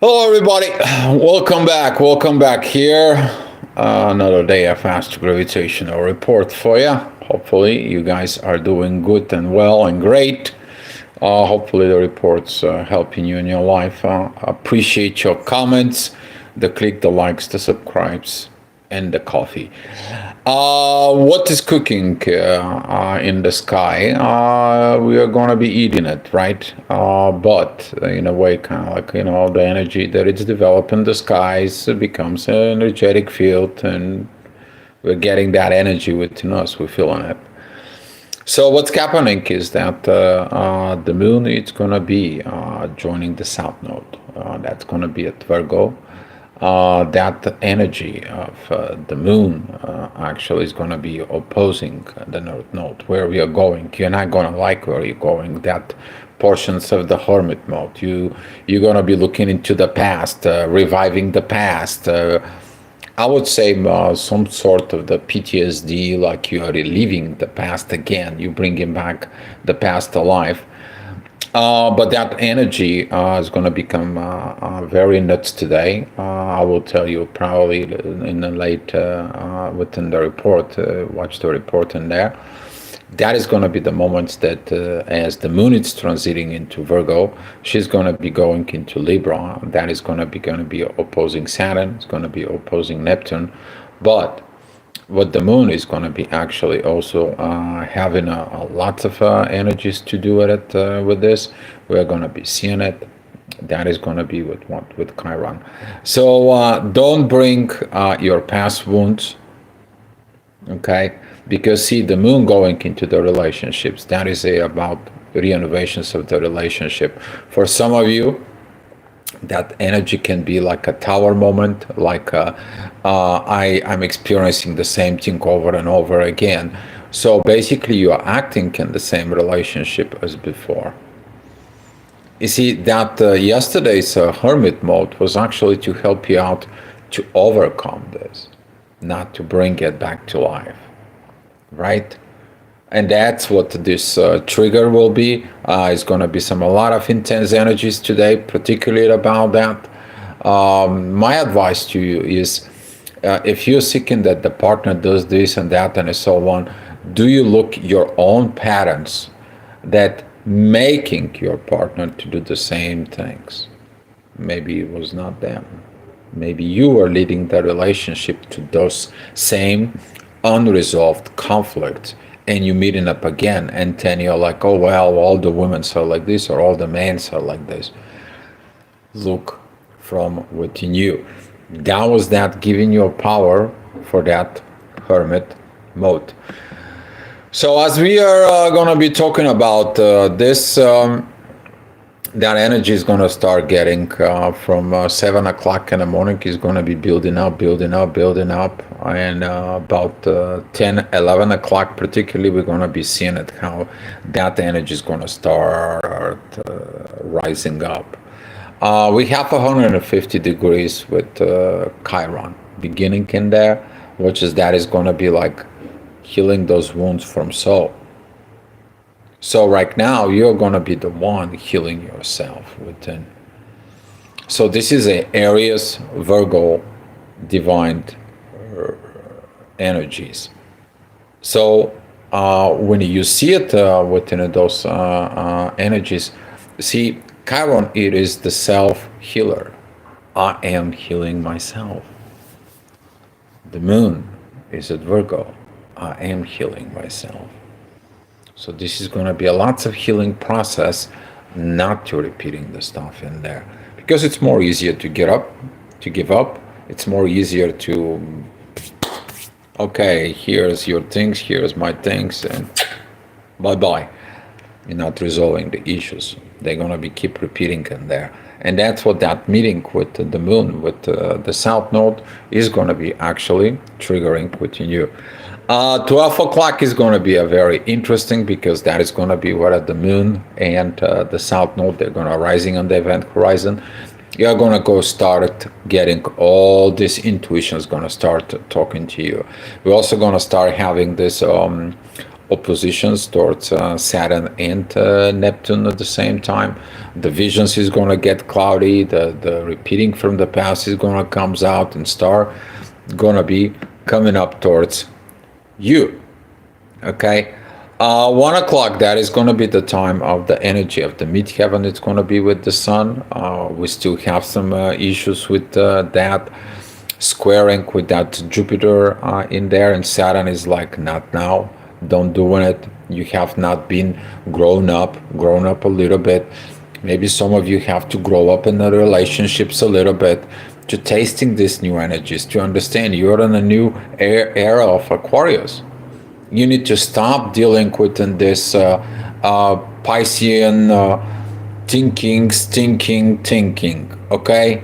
Hello, everybody. Welcome back. Welcome back here. Another day of fast gravitational report for you. Hopefully, you guys are doing good and well and great. Hopefully, the reports helping you in your life. Appreciate your comments, the click, the likes, the subscribes, and the coffee. What is cooking in the sky? We are gonna be eating it, right? But in a way, kind of like the energy that it's developed in the skies becomes an energetic field, and we're getting that energy within us. We're feeling it. So what's happening is that the moon is gonna be joining the south node. That's gonna be at Virgo. That energy of the moon actually is going to be opposing the north node where we are going. You're not going to like where you're going. That portions of the hermit mode. You're going to be looking into the past, reviving the past. I would say some sort of the PTSD, like you are reliving the past again. You bringing back the past alive. But that energy is going to become very nuts today. I will tell you probably in the late within the report. Watch the report in there. That is going to be the moments that, as the moon is transiting into Virgo, she's going to be going into Libra. That is going to be opposing Saturn. It's going to be opposing Neptune, but what the moon is going to be actually also having a lot of energies to do with this. We're going to be seeing it. That is going to be with what with Chiron. So don't bring your past wounds, okay? Because see, the moon going into the relationships, that is about renovations of the relationship. For some of you, that energy can be like a tower moment, like I'm experiencing the same thing over and over again. So basically you are acting in the same relationship as before. You see that yesterday's hermit mode was actually to help you out to overcome this, not to bring it back to life, right? And that's what this trigger will be. It's going to be a lot of intense energies today, particularly about that. My advice to you is, if you're seeking that the partner does this and that and so on, do you look your own patterns that making your partner to do the same things? Maybe it was not them. Maybe you were leading the relationship to those same unresolved conflicts, and you meeting up again, and then you're like, oh well, all the women are like this or all the men are like this. Look from within you. That was that giving you power for that hermit mode. So as we are going to be talking about this, that energy is going to start getting from 7 o'clock in the morning is going to be building up, and about 10, 11 o'clock particularly, we're going to be seeing it, how that energy is going to start rising up. We have 150 degrees with Chiron beginning in there, which is that is going to be like healing those wounds from soul. So right now, you're going to be the one healing yourself within. So this is a Aries, Virgo, divine energies. So when you see it within those energies, see, Chiron, it is the self-healer. I am healing myself. The moon is at Virgo. I am healing myself. So this is going to be a lots of healing process, not to repeating the stuff in there, because it's more easier to get up, to give up. It's more easier to, okay, here's your things, here's my things, and bye-bye. You're not resolving the issues. They're going to be keep repeating in there. And that's what that meeting with the moon, with the south node, is going to be actually triggering within you. 12 o'clock is going to be a very interesting, because that is going to be where the moon and the south node, they're going to rising on the event horizon. You're going to go start getting all this intuition is going to start talking to you. We're also going to start having this oppositions towards Saturn and Neptune at the same time. The visions is going to get cloudy. The repeating from the past is going to comes out and start going to be coming up towards you. Okay. 1 o'clock, that is going to be the time of the energy of the midheaven. It's going to be with the sun. We still have some issues with that squaring with that Jupiter in there, and Saturn is like, not now, don't do it. You have not been grown up a little bit. Maybe some of you have to grow up in the relationships a little bit to tasting these new energies, to understand you're in a new era of Aquarius. You need to stop dealing with in this Piscean thinking, stinking, thinking, okay?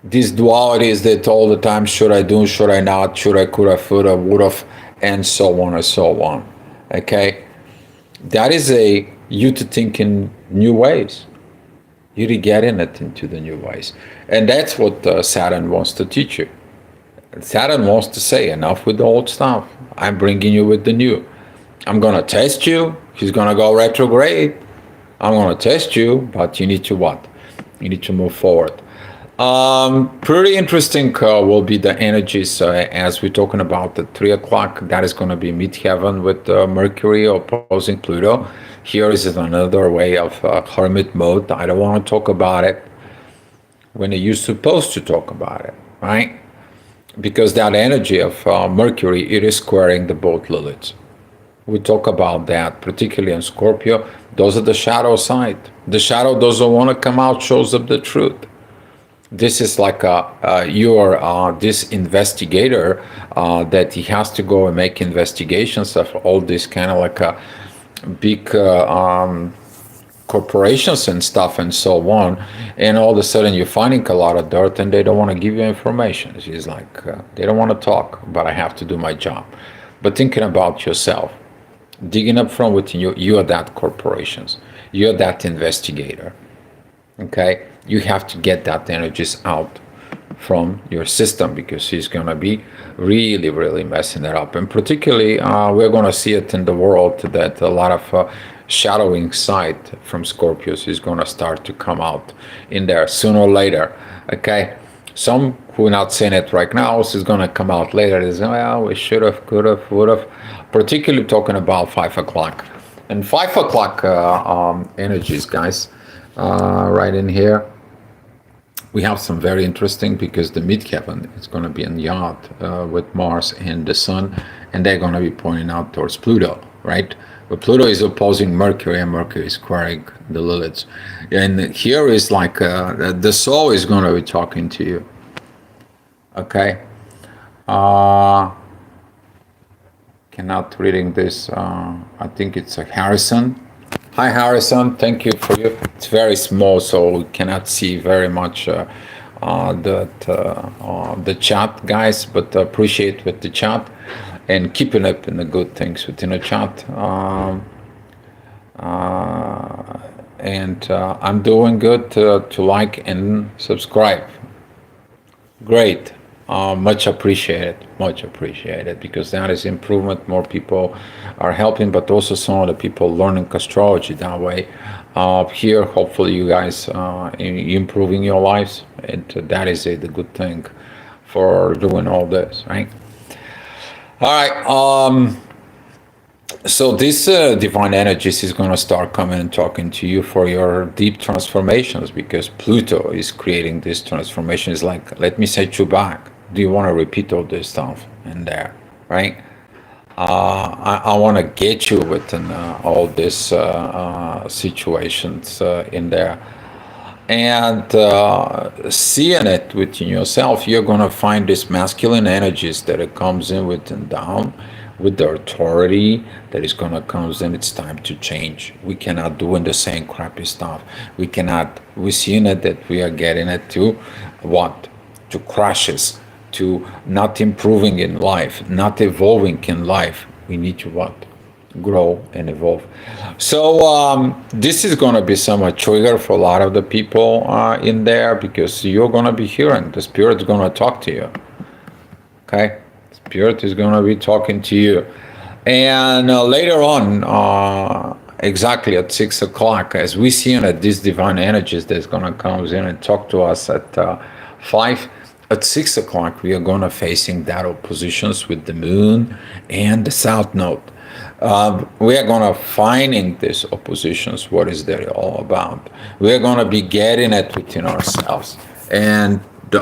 These dualities that all the time, should I do, should I not, should I, could I, would I, would have, and so on and so on, okay? That is you to think in new ways. You to get in it into the new ways. And that's what Saturn wants to teach you. Saturn wants to say, enough with the old stuff. I'm bringing you with the new. I'm going to test you. He's going to go retrograde. I'm going to test you, but you need to what? You need to move forward. Pretty interesting will be the energies as we're talking about the 3 o'clock. That is going to be midheaven with Mercury opposing Pluto. Here is another way of hermit mode. I don't want to talk about it when you're supposed to talk about it, right? Because that energy of Mercury, it is squaring the both Liliths. We talk about that, particularly in Scorpio. Those are the shadow side. The shadow doesn't want to come out, shows up the truth. This is like you're this investigator that he has to go and make investigations of all this kind of like a big corporations and stuff and so on, and all of a sudden you're finding a lot of dirt and they don't want to give you information. It's like they don't want to talk, but I have to do my job. But thinking about yourself, digging up from within you, you are that corporations, you're that investigator, okay? You have to get that energies out from your system because he's going to be really, really messing it up. And particularly, we're going to see it in the world that a lot of shadowing side from Scorpios is going to start to come out in there sooner or later. Okay, some who are not seeing it right now is going to come out later. They say, well, we should have, could have, would have. Particularly talking about 5 o'clock and 5 o'clock energies, guys. Right in here, we have some very interesting because the midheaven is going to be in yard with Mars and the Sun, and they're going to be pointing out towards Pluto, right? But Pluto is opposing Mercury, and Mercury is squaring the Liliths. And here is like the soul is going to be talking to you. Okay. Cannot reading this. I think it's Harrison. Hi Harrison, thank you for you. It's very small, so we cannot see very much the chat, guys. But appreciate with the chat and keeping up in the good things within the chat. And I'm doing good to like and subscribe. Great. Much appreciated because that is improvement. More people are helping, but also some of the people learning astrology that way. Here, hopefully, you guys improving your lives, and that is the good thing for doing all this, right? All right. So this divine energies is going to start coming and talking to you for your deep transformations because Pluto is creating this transformation. It's like, let me set you back. Do you want to repeat all this stuff in there, right? I want to get you within all these situations in there. And seeing it within yourself, you're going to find these masculine energies that it comes in with and down, with the authority that is going to come in. It's time to change. We cannot do in the same crappy stuff. We're seeing it that we are getting it to what? To crashes, to not improving in life, not evolving in life. We need to what? Grow and evolve. So this is going to be some trigger for a lot of the people in there because you're going to be hearing the spirit's going to talk to you. Okay, spirit is going to be talking to you, And later on, exactly at 6 o'clock, as we see that these divine energies that's gonna come in and talk to us at 5. At 6 o'clock, we are gonna facing that oppositions with the moon and the south node. We are gonna finding these oppositions. What is that all about? We are gonna be getting it within ourselves, and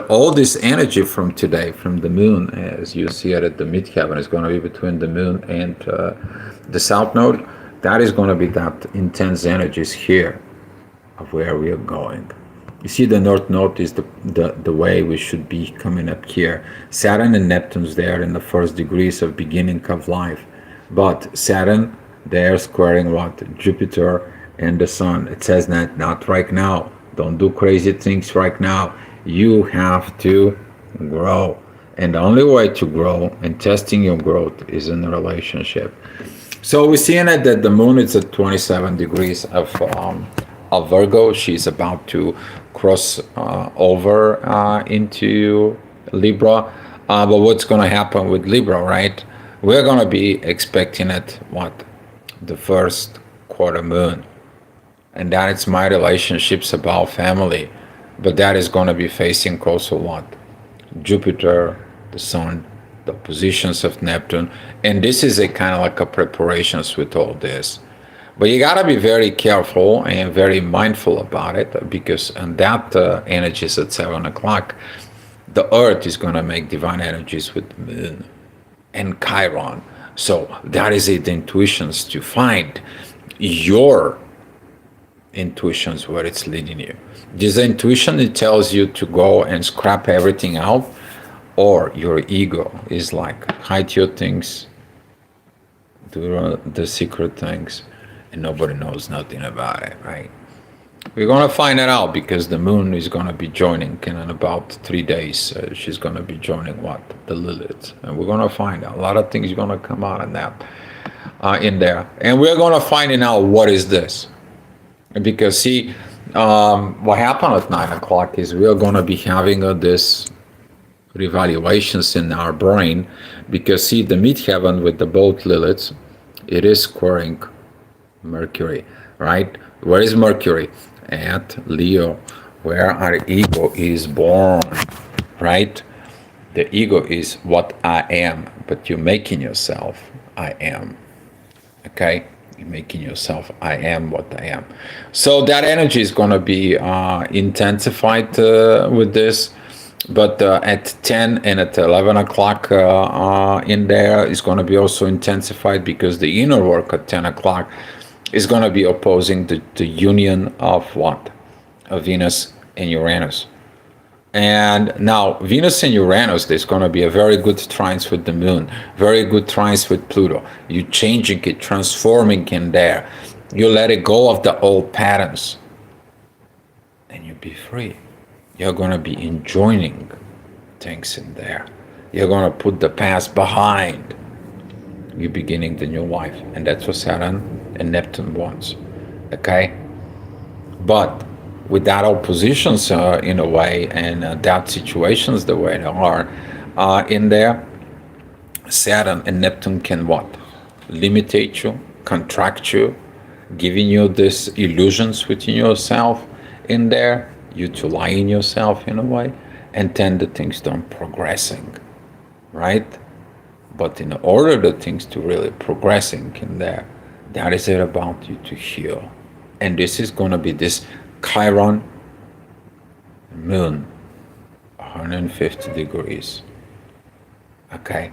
all this energy from today, from the moon, as you see it at the midheaven, is going to be between the moon and the south node. That is going to be that intense energies here of where we are going. You see, the north node is the way we should be coming up here. Saturn and Neptune's there in the first degrees of beginning of life, but Saturn they're squaring what? Jupiter and the Sun. It says that not right now. Don't do crazy things right now. You have to grow. And the only way to grow and testing your growth is in a relationship. So we're seeing that the moon is at 27 degrees of Virgo. She's about to cross over into Libra. But what's going to happen with Libra, right? We're going to be expecting it, what? The first quarter moon. And that is my relationships about family. But that is going to be facing also what? Jupiter, the Sun, the positions of Neptune. And this is a kind of like a preparations with all this. But you got to be very careful and very mindful about it, because on that energies at 7 o'clock, the Earth is going to make divine energies with the Moon and Chiron. So that is it, the intuitions to find your intuitions where it's leading you. This intuition, it tells you to go and scrap everything out, or your ego is like hide your things, do the secret things, and nobody knows nothing about it, right? We're gonna find it out because the moon is gonna be joining, and in about 3 days she's gonna be joining what? The Lilith, and we're gonna find out a lot of things gonna come out in that in there, and we're gonna find out what is this. Because see, what happened at 9 o'clock is we are going to be having this revaluations in our brain, because see, the midheaven with the both Liliths, it is squaring Mercury, right? Where is Mercury? At Leo, where our ego is born, right? The ego is what I am, but you're making yourself I am, okay? You're making yourself I am what I am. So that energy is going to be intensified with this, but at 10 and at 11 o'clock in there is going to be also intensified, because the inner work at 10 o'clock is going to be opposing the union of what? Of Venus and Uranus. And now Venus and Uranus, there's going to be a very good trines with the moon, very good trines with Pluto. You changing it, transforming in there. You let it go of the old patterns, and you be free. You're going to be enjoying things in there. You're going to put the past behind. You're beginning the new life, and that's what Saturn and Neptune wants. Okay, but with that oppositions in a way, and that situations the way they are in there, Saturn and Neptune can what? Limitate you, contract you, giving you these illusions within yourself in there, you to lie in yourself in a way, and then the things don't progressing, right? But in order the things to really progressing in there, that is it about you to heal. And this is going to be this Chiron moon, 150 degrees. Okay,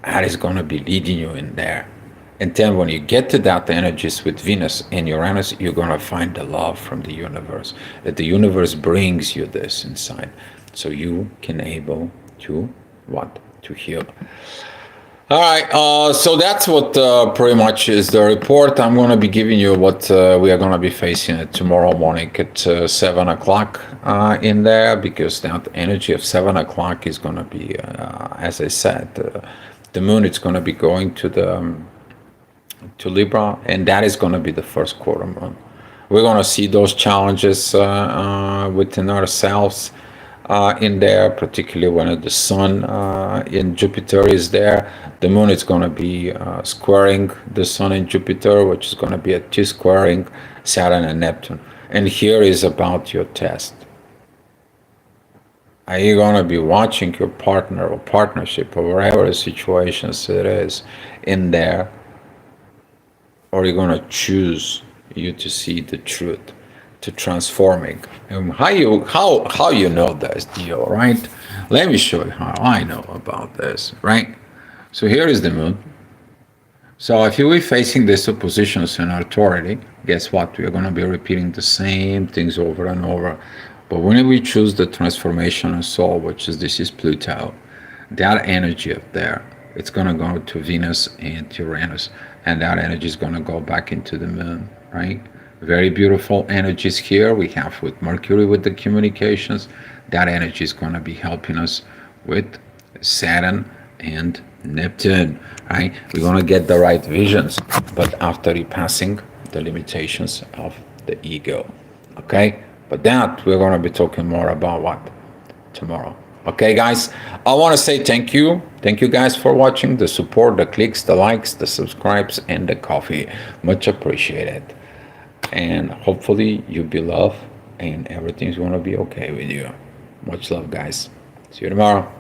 that is going to be leading you in there. And then when you get to that energies with Venus and Uranus, you're going to find the love from the universe, that the universe brings you this inside, so you can able to what? To heal. All right, so that's what pretty much is the report. I'm going to be giving you what we are going to be facing tomorrow morning at 7 o'clock in there, because that energy of 7 o'clock is going to be, as I said, the moon is going to be going to Libra, and that is going to be the first quarter moon. We're going to see those challenges within ourselves. in there, particularly when the sun in Jupiter is there. The moon is going to be squaring the sun in Jupiter, which is going to be a T-squaring Saturn and Neptune. And here is about your test. Are you going to be watching your partner or partnership or whatever the situations it is in there, or are you going to choose you to see the truth, to transforming? And how you know this deal, right? Let me show you how I know about this, right? So here is the moon. So if you are facing these oppositions in authority, guess what? We are going to be repeating the same things over and over. But when we choose the transformation of soul, which is this is Pluto, that energy up there, it's going to go to Venus and Uranus, and that energy is going to go back into the moon, right? Very beautiful energies here. We have with Mercury with the communications. That energy is going to be helping us with Saturn and Neptune, right? We're going to get the right visions, but after passing the limitations of the ego, okay? But that we're going to be talking more about what? Tomorrow. Okay, guys, I want to say thank you. Thank you guys for watching, the support, the clicks, the likes, the subscribes, and the coffee. Much appreciated. And hopefully you be loved and everything's going to be okay with you. Much love, guys. See you tomorrow.